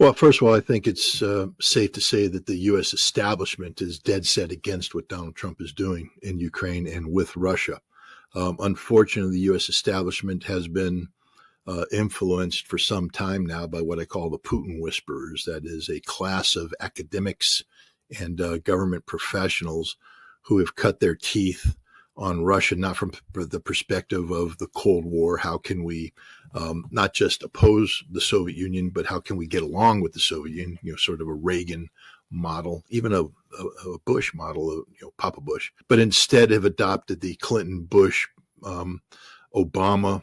Well, first of all, I think it's safe to say that the U.S. establishment is dead set against what Donald Trump is doing in Ukraine and with Russia. Unfortunately, the U.S. establishment has been influenced for some time now by what I call the Putin whisperers. That is a class of academics and government professionals who have cut their teeth on Russia, not from the perspective of the Cold War. How can we not just oppose the Soviet Union, but how can we get along with the Soviet Union? Sort of a Reagan model, even a Bush model, Papa Bush. But instead have adopted the Clinton, Bush, Obama,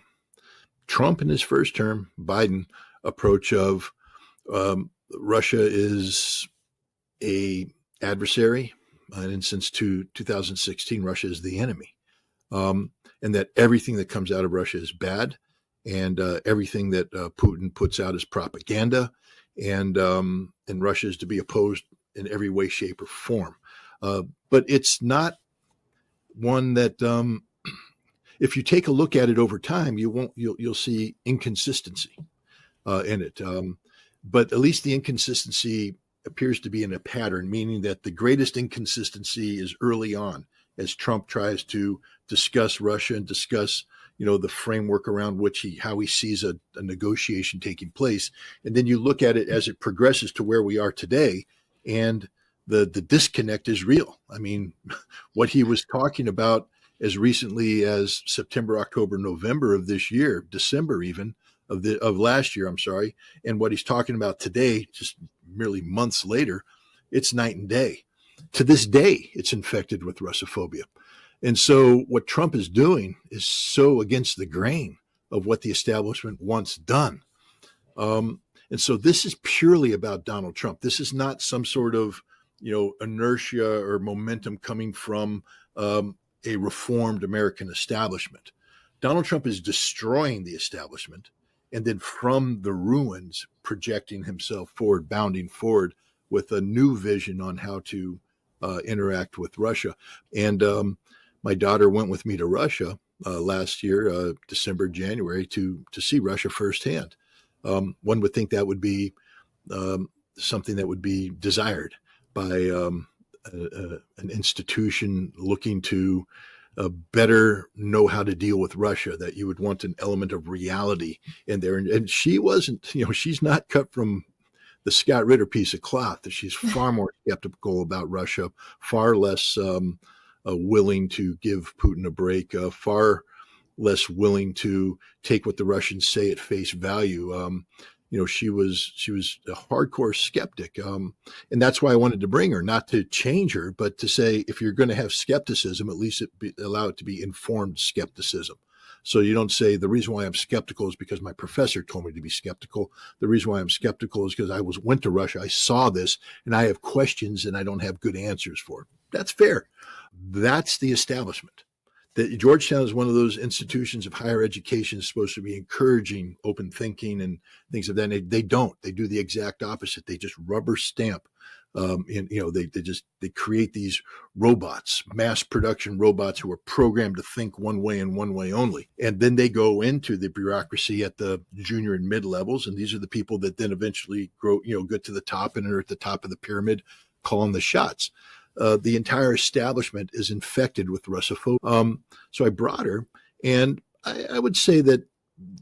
Trump in his first term, Biden approach of Russia is a adversary, and since 2016, Russia is the enemy, and that everything that comes out of Russia is bad, and everything that Putin puts out is propaganda, and Russia is to be opposed in every way, shape, or form. But it's not one that, if you take a look at it over time, you'll see inconsistency in it. But at least the inconsistency appears to be in a pattern, meaning that the greatest inconsistency is early on, as Trump tries to discuss Russia and discuss, the framework around which how he sees a negotiation taking place. And then you look at it as it progresses to where we are today, and the disconnect is real. I mean, what he was talking about as recently as September, October, November of this year, December even of last year, I'm sorry, and what he's talking about today, just merely months later, it's night and day. To this day, it's infected with Russophobia. And so what Trump is doing is so against the grain of what the establishment wants done. And so this is purely about Donald Trump. This is not some sort of, inertia or momentum coming from a reformed American establishment. Donald Trump is destroying the establishment, and then from the ruins, projecting himself forward, bounding forward with a new vision on how to interact with Russia. And my daughter went with me to Russia last year, December, January, to see Russia firsthand. One would think that would be something that would be desired by an institution looking to better know how to deal with Russia, that you would want an element of reality in there. And she wasn't, she's not cut from the Scott Ritter piece of cloth. That she's far more skeptical about Russia, far less willing to give Putin a break, far less willing to take what the Russians say at face value. She was a hardcore skeptic, and that's why I wanted to bring her, not to change her, but to say, if you're going to have skepticism, at least allow it to be informed skepticism. So you don't say the reason why I'm skeptical is because my professor told me to be skeptical. The reason why I'm skeptical is because I went to Russia, I saw this, and I have questions and I don't have good answers for it. That's fair. That's the establishment. That Georgetown is one of those institutions of higher education supposed to be encouraging open thinking and things of that. And they don't. They do the exact opposite. They just rubber stamp. They create these robots, mass production robots who are programmed to think one way and one way only. And then they go into the bureaucracy at the junior and mid levels. And these are the people that then eventually get to the top and are at the top of the pyramid calling the shots. The entire establishment is infected with Russophobia. So I brought her, and I would say that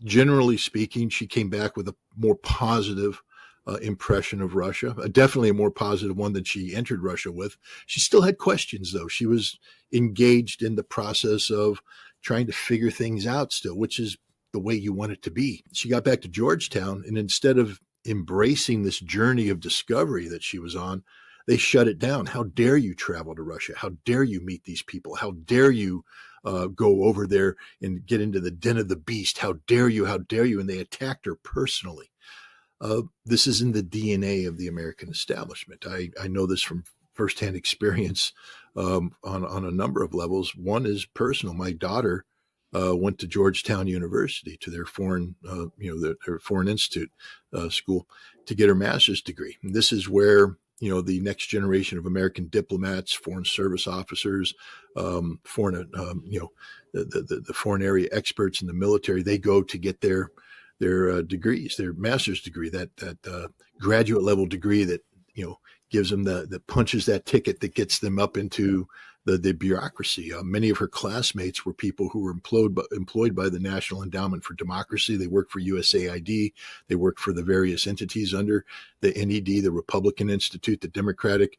generally speaking, she came back with a more positive impression of Russia, definitely a more positive one than she entered Russia with. She still had questions, though. She was engaged in the process of trying to figure things out still, which is the way you want it to be. She got back to Georgetown, and instead of embracing this journey of discovery that she was on, they shut it down. How dare you travel to Russia? How dare you meet these people? How dare you go over there and get into the den of the beast? How dare you? How dare you? And they attacked her personally. This is in the DNA of the American establishment. I know this from firsthand experience on a number of levels. One is personal. My daughter went to Georgetown University, to their foreign institute school, to get her master's degree. And this is where the next generation of American diplomats, foreign service officers, the foreign area experts in the military, they go to get their degrees, their master's degree, that graduate level degree that gives them that punches that ticket that gets them up into the bureaucracy. Many of her classmates were people who were employed by the National Endowment for Democracy. They worked for USAID. They worked for the various entities under the NED, the Republican Institute, the Democratic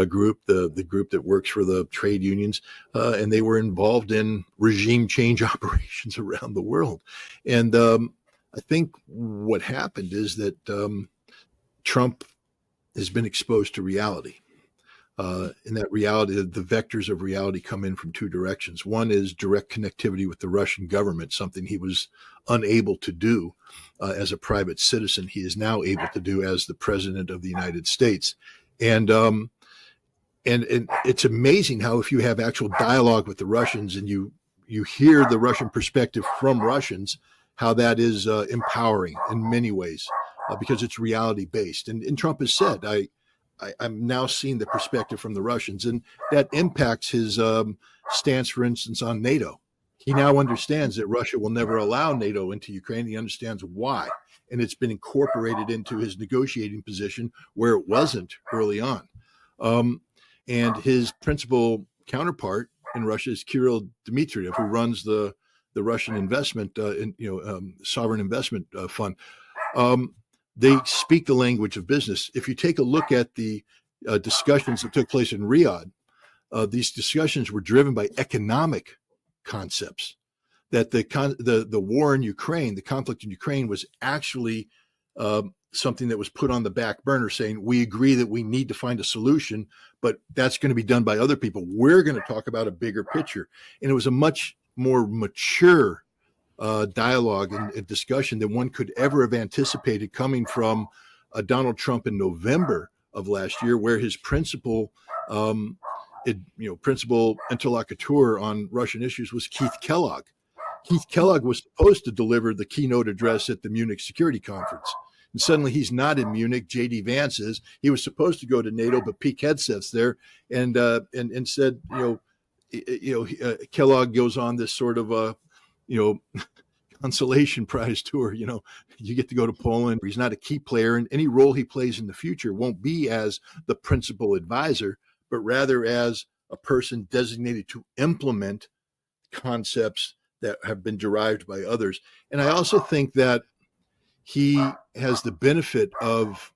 group, the group that works for the trade unions, and they were involved in regime change operations around the world. And I think what happened is that Trump has been exposed to reality. In that reality, the vectors of reality come in from two directions. One is direct connectivity with the Russian government, something he was unable to do as a private citizen. He is now able to do as the president of the United States. And it's amazing how if you have actual dialogue with the Russians and you hear the Russian perspective from Russians, how that is empowering in many ways. Because it's reality based. And Trump has said, I'm now seeing the perspective from the Russians, and that impacts his stance, for instance, on NATO. He now understands that Russia will never allow NATO into Ukraine. He understands why. And it's been incorporated into his negotiating position where it wasn't early on. And his principal counterpart in Russia is Kirill Dmitriev, who runs the Russian investment, sovereign investment fund. They speak the language of business. If you take a look at the discussions that took place in Riyadh, these discussions were driven by economic concepts. That the war in Ukraine, the conflict in Ukraine, was actually something that was put on the back burner, saying we agree that we need to find a solution, but that's going to be done by other people. We're going to talk about a bigger picture, and it was a much more mature dialogue and discussion than one could ever have anticipated coming from Donald Trump in November of last year, where his principal interlocutor on Russian issues was Keith Kellogg. Keith Kellogg was supposed to deliver the keynote address at the Munich Security Conference. And suddenly he's not in Munich. J.D. Vance is. He was supposed to go to NATO, but Pete Hegseth's there, and said, Kellogg goes on this sort of consolation prize tour. You get to go to Poland. He's not a key player, and any role he plays in the future won't be as the principal advisor, but rather as a person designated to implement concepts that have been derived by others. And I also think that he has the benefit of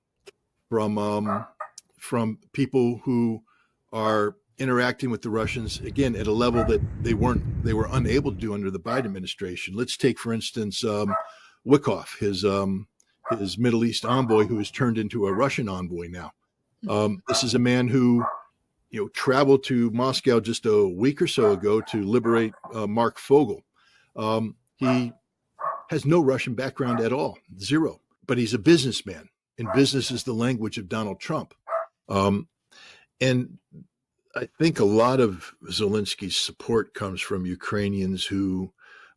from people who are interacting with the Russians, again, at a level that they were unable to do under the Biden administration. Let's take, for instance, Wickoff, his Middle East envoy, who has turned into a Russian envoy now. This is a man who, traveled to Moscow just a week or so ago to liberate Mark Fogel. He has no Russian background at all, zero, but he's a businessman, and business is the language of Donald Trump. And I think a lot of Zelensky's support comes from Ukrainians who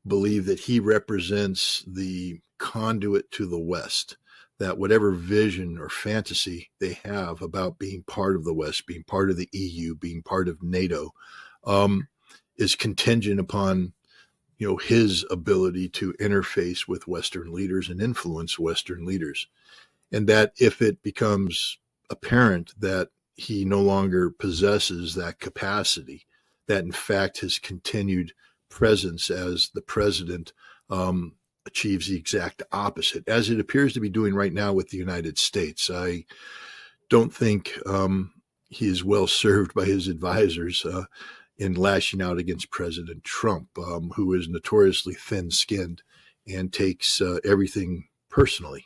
believe that he represents the conduit to the West, that whatever vision or fantasy they have about being part of the West, being part of the EU, being part of NATO, is contingent upon, his ability to interface with Western leaders and influence Western leaders. And that if it becomes apparent that he no longer possesses that capacity, that in fact his continued presence as the president achieves the exact opposite, as it appears to be doing right now with the United States. I don't think he is well served by his advisors in lashing out against President Trump, who is notoriously thin-skinned and takes everything personally.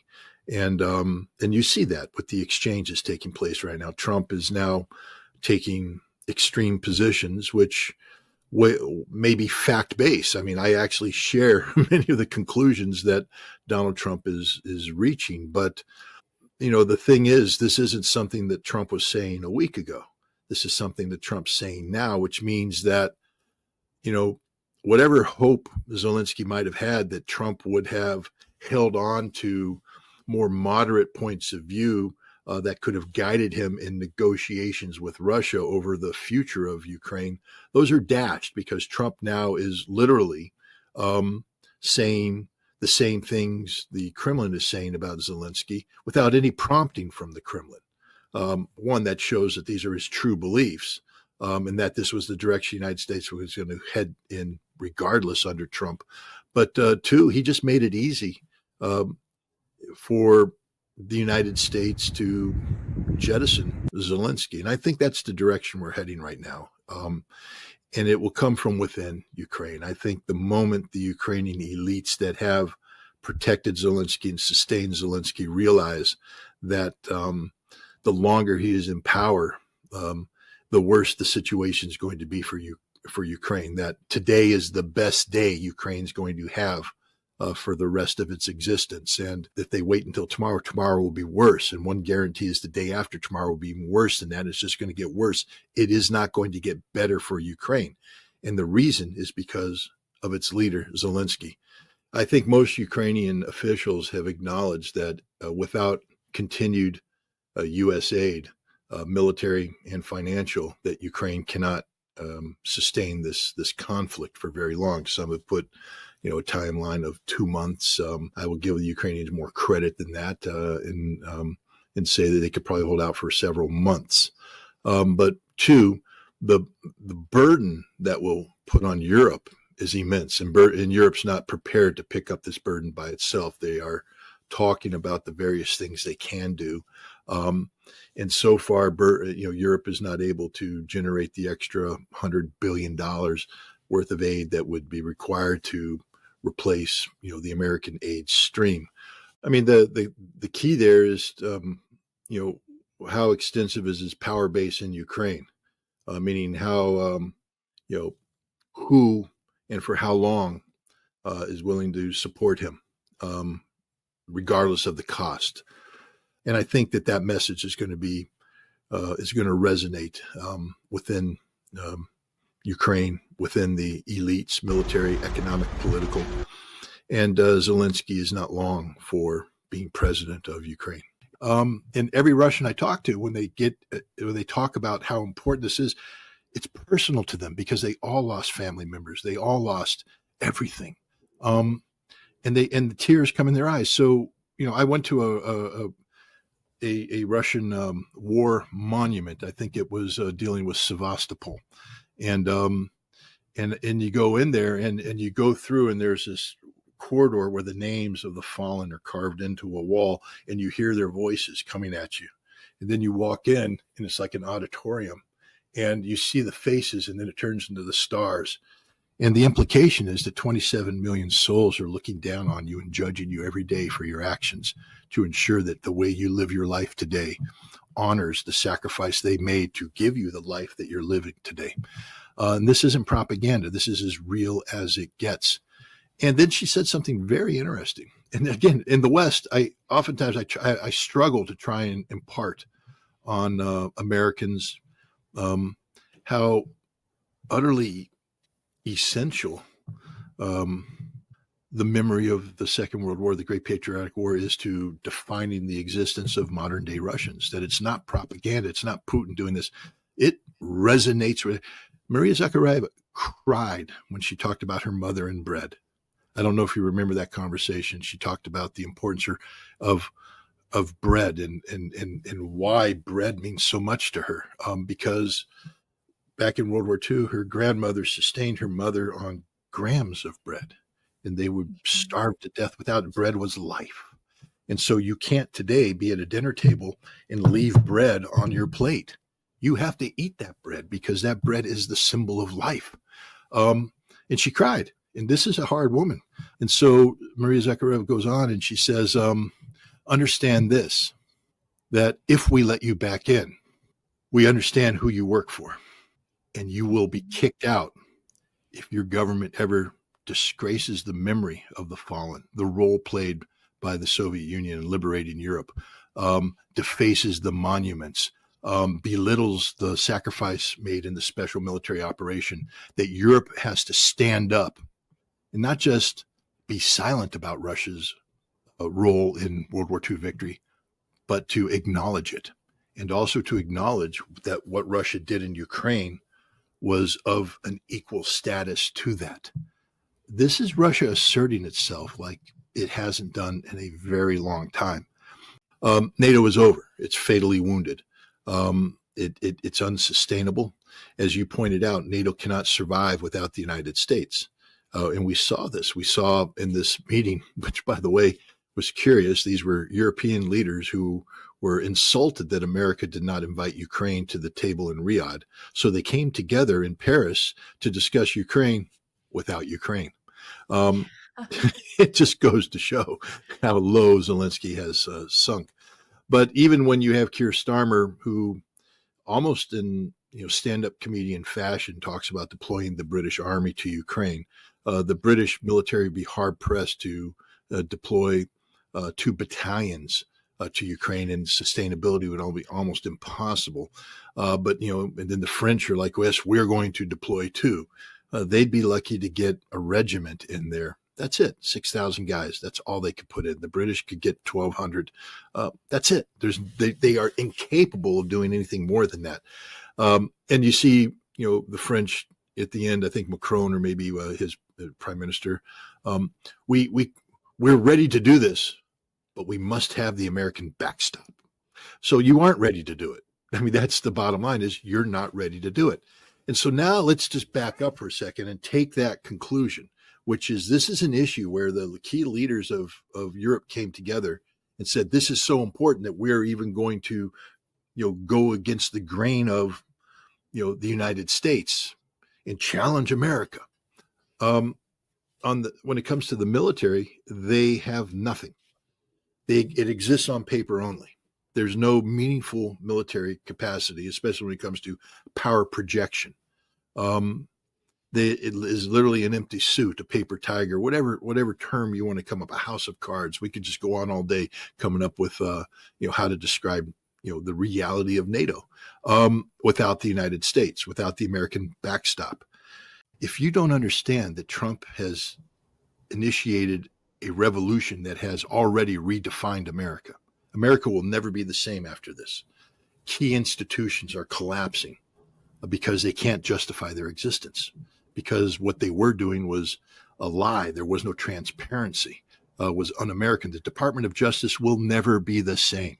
And you see that with the exchanges taking place right now. Trump is now taking extreme positions, which may be fact-based. I mean, I actually share many of the conclusions that Donald Trump is reaching. But, the thing is, this isn't something that Trump was saying a week ago. This is something that Trump's saying now, which means that, whatever hope Zelensky might have had that Trump would have held on to more moderate points of view that could have guided him in negotiations with Russia over the future of Ukraine, those are dashed because Trump now is literally saying the same things the Kremlin is saying about Zelensky without any prompting from the Kremlin. One, that shows that these are his true beliefs, and that this was the direction the United States was going to head in regardless under Trump. But two, he just made it easy for the United States to jettison Zelensky. And I think that's the direction we're heading right now. And it will come from within Ukraine. I think the moment the Ukrainian elites that have protected Zelensky and sustained Zelensky realize that the longer he is in power, the worse the situation is going to be for Ukraine. That today is the best day Ukraine's going to have for the rest of its existence. And if they wait until tomorrow, tomorrow will be worse. And one guarantee is the day after tomorrow will be even worse than that. It's just going to get worse. It is not going to get better for Ukraine. And the reason is because of its leader, Zelensky. I think most Ukrainian officials have acknowledged that without continued U.S. aid, military and financial, that Ukraine cannot sustain this conflict for very long. Some have put a timeline of 2 months. I will give the Ukrainians more credit than that, and say that they could probably hold out for several months. But two, the burden that will put on Europe is immense, and Europe's not prepared to pick up this burden by itself. They are talking about the various things they can do. And so far, Europe is not able to generate the extra $100 billion worth of aid that would be required to replace, the American aid stream. I mean, the key there is, how extensive is his power base in Ukraine? Meaning how, who and for how long is willing to support him, regardless of the cost. And I think that message is going to be, is going to resonate within Ukraine, within the elites, military, economic, political. And Zelensky is not long for being president of Ukraine. And every Russian I talk to, when they talk about how important this is, it's personal to them because they all lost family members. They all lost everything. And the tears come in their eyes. So, I went to a Russian war monument. I think it was dealing with Sevastopol. And you go in there and you go through, and there's this corridor where the names of the fallen are carved into a wall, and you hear their voices coming at you. And then you walk in, and it's like an auditorium, and you see the faces, and then it turns into the stars. And the implication is that 27 million souls are looking down on you and judging you every day for your actions to ensure that the way you live your life today honors the sacrifice they made to give you the life that you're living today. And this isn't propaganda. This is as real as it gets. And then she said something very interesting. And again, in the West, I struggle to try and impart on Americans how utterly essential the memory of the Second World War, the Great Patriotic War, is to defining the existence of modern day Russians, that it's not propaganda. It's not Putin doing this. It resonates with Maria Zakhareva cried when she talked about her mother and bread. I don't know if you remember that conversation. She talked about the importance of bread and why bread means so much to her. Because back in World War II, her grandmother sustained her mother on grams of bread, and they would starve to death without it. Bread was life. And so you can't today be at a dinner table and leave bread on your plate. You have to eat that bread because that bread is the symbol of life. And she cried. And this is a hard woman. And so Maria Zakhareva goes on and she says, understand this, that if we let you back in, we understand who you work for, and you will be kicked out if your government ever disgraces the memory of the fallen, the role played by the Soviet Union in liberating Europe, defaces the monuments, belittles the sacrifice made in the special military operation, that Europe has to stand up and not just be silent about Russia's role in World War II victory, but to acknowledge it, and also to acknowledge that what Russia did in Ukraine was of an equal status to that. This is Russia asserting itself like it hasn't done in a very long time. NATO is over. It's fatally wounded. It's unsustainable. As you pointed out, NATO cannot survive without the United States. And we saw this. We saw in this meeting, which, by the way, was curious. These were European leaders who were insulted that America did not invite Ukraine to the table in Riyadh. So they came together in Paris to discuss Ukraine without Ukraine. It just goes to show how low Zelensky has sunk. But even when you have Keir Starmer, who almost in stand-up comedian fashion talks about deploying the British Army to Ukraine, the British military would be hard-pressed to deploy 2 battalions to Ukraine, and sustainability would all be almost impossible. But and then the French are like, yes, we're going to deploy 2. They'd be lucky to get a regiment in there. That's it, 6,000 guys. That's all they could put in. The British could get 1,200. That's it. They are incapable of doing anything more than that. And you see, the French at the end. I think Macron or maybe his prime minister. We're ready to do this, but we must have the American backstop. So you aren't ready to do it. I mean, that's the bottom line, is you're not ready to do it. And so now let's just back up for a second and take that conclusion, which is this is an issue where the key leaders of Europe came together and said, this is so important that we're even going to, go against the grain of, the United States and challenge America. When it comes to the military, they have nothing. It exists on paper only. There's no meaningful military capacity, especially when it comes to power projection. It is literally an empty suit, a paper tiger, whatever term you want to come up, a house of cards. We could just go on all day coming up with, how to describe, the reality of NATO without the United States, without the American backstop. If you don't understand that Trump has initiated a revolution that has already redefined America, America will never be the same after this. Key institutions are collapsing because they can't justify their existence, because what they were doing was a lie. There was no transparency, was un-American. The Department of Justice will never be the same,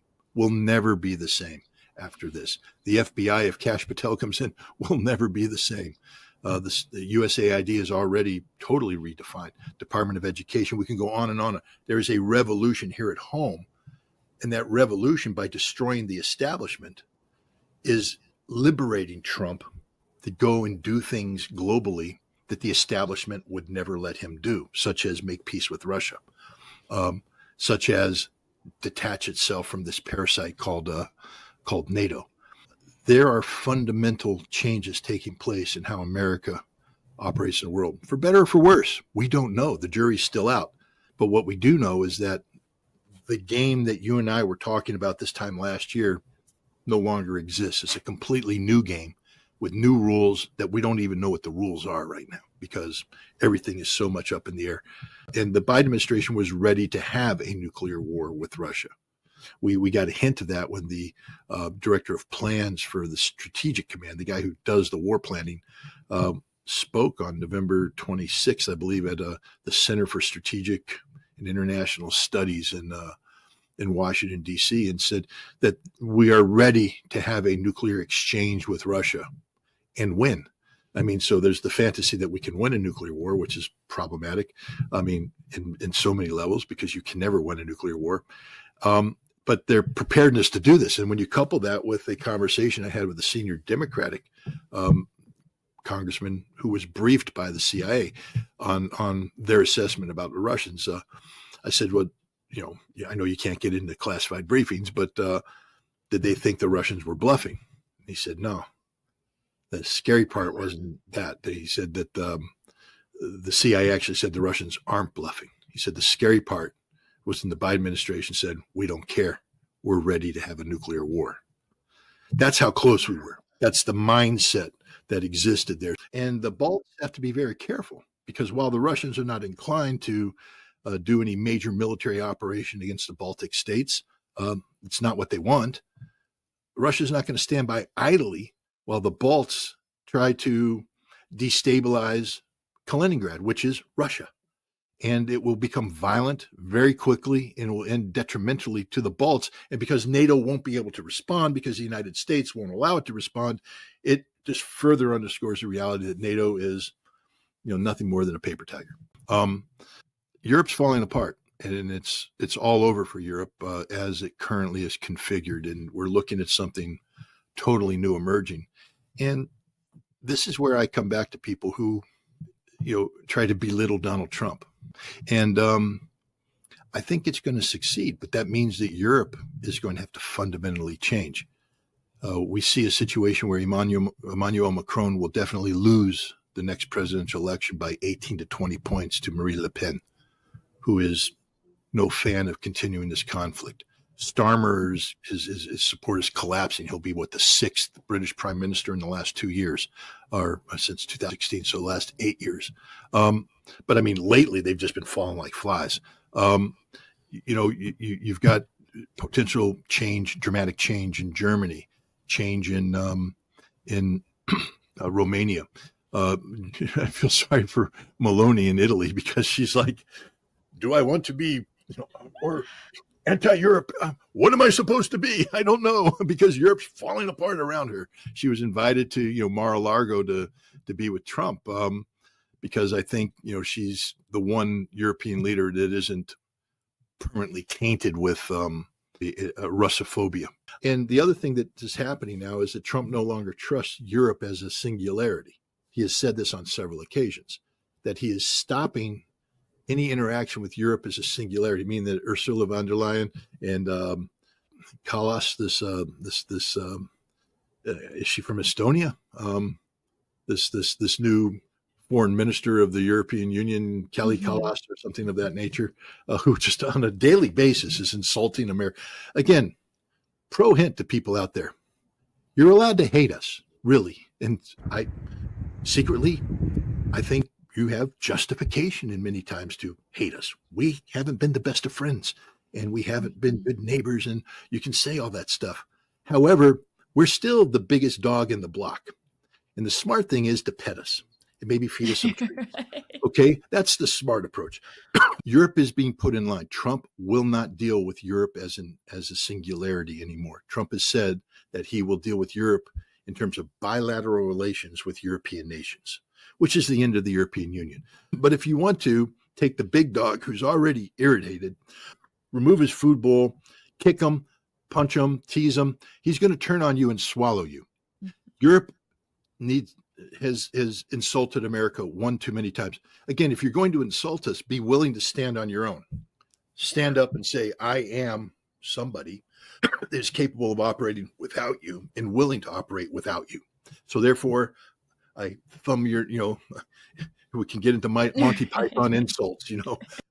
after this. The FBI, if Kash Patel comes in, will never be the same. The USAID is already totally redefined. Department of Education, we can go on and on. There is a revolution here at home. And that revolution, by destroying the establishment, is liberating Trump to go and do things globally that the establishment would never let him do, such as make peace with Russia, such as detach itself from this parasite called NATO. There are fundamental changes taking place in how America operates in the world, for better or for worse. We don't know. The jury's still out. But what we do know is that the game that you and I were talking about this time last year no longer exists. It's a completely new game with new rules that we don't even know what the rules are right now, because everything is so much up in the air. And the Biden administration was ready to have a nuclear war with Russia. We got a hint of that when the director of plans for the Strategic Command, the guy who does the war planning, spoke on November 26th, I believe, at the Center for Strategic and International Studies in Washington, D.C., and said that we are ready to have a nuclear exchange with Russia and win. I mean, so there's the fantasy that we can win a nuclear war, which is problematic. I mean, in so many levels, because you can never win a nuclear war. But their preparedness to do this. And when you couple that with a conversation I had with a senior Democratic congressman who was briefed by the CIA on their assessment about the Russians, I said, well, I know you can't get into classified briefings, but did they think the Russians were bluffing? And he said, no. The scary part wasn't that. He said that the CIA actually said the Russians aren't bluffing. He said the scary part was when the Biden administration said, we don't care. We're ready to have a nuclear war. That's how close we were. That's the mindset that existed there. And the Balts have to be very careful, because while the Russians are not inclined to do any major military operation against the Baltic states, it's not what they want. Russia's not going to stand by idly while the Balts try to destabilize Kaliningrad, which is Russia. and it will become violent very quickly and will end detrimentally to the Balts. And because NATO won't be able to respond, because the United States won't allow it to respond, it just further underscores the reality that NATO is, nothing more than a paper tiger. Europe's falling apart, and it's all over for Europe as it currently is configured, and we're looking at something totally new emerging. And this is where I come back to people who, try to belittle Donald Trump. And I think it's going to succeed, but that means that Europe is going to have to fundamentally change. We see a situation where Emmanuel Macron will definitely lose the next presidential election by 18 to 20 points to Marine Le Pen, who is no fan of continuing this conflict. Starmer's his support is collapsing. He'll be the sixth British prime minister in the last 2 years, or since 2016, so the last 8 years. But I mean, lately they've just been falling like flies. You've got potential change, dramatic change in Germany, change in Romania. I feel sorry for Meloni in Italy, because she's like, do I want to be, or anti-Europe? What am I supposed to be? I don't know, because Europe's falling apart around her. She was invited to, Mar-a-Lago to be with Trump, because I think, she's the one European leader that isn't permanently tainted with Russophobia. And the other thing that is happening now is that Trump no longer trusts Europe as a singularity. He has said this on several occasions, that he is stopping any interaction with Europe as a singularity, meaning that Ursula von der Leyen and Kallas, is she from Estonia? This new foreign minister of the European Union, Kelly Kallas, or something of that nature, who just on a daily basis is insulting America. Again, pro hint to people out there: you're allowed to hate us, really, and I think you have justification in many times to hate us. We haven't been the best of friends, and we haven't been good neighbors, and you can say all that stuff. However, we're still the biggest dog in the block. And the smart thing is to pet us and maybe feed us some treats. Right. Okay, that's the smart approach. Europe is being put in line. Trump will not deal with Europe as a singularity anymore. Trump has said that he will deal with Europe in terms of bilateral relations with European nations, which is the end of the European Union. But if you want to take the big dog who's already irritated, remove his food bowl, kick him, punch him, tease him, he's going to turn on you and swallow you. Europe has insulted America one too many times. Again, if you're going to insult us, be willing to stand on your own. Stand up and say, I am somebody that is capable of operating without you and willing to operate without you. So therefore, I thumb your, we can get into Monty Python insults,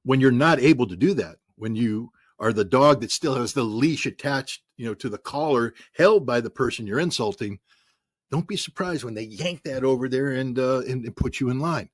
when you're not able to do that, when you are the dog that still has the leash attached, to the collar held by the person you're insulting, don't be surprised when they yank that over there and put you in line.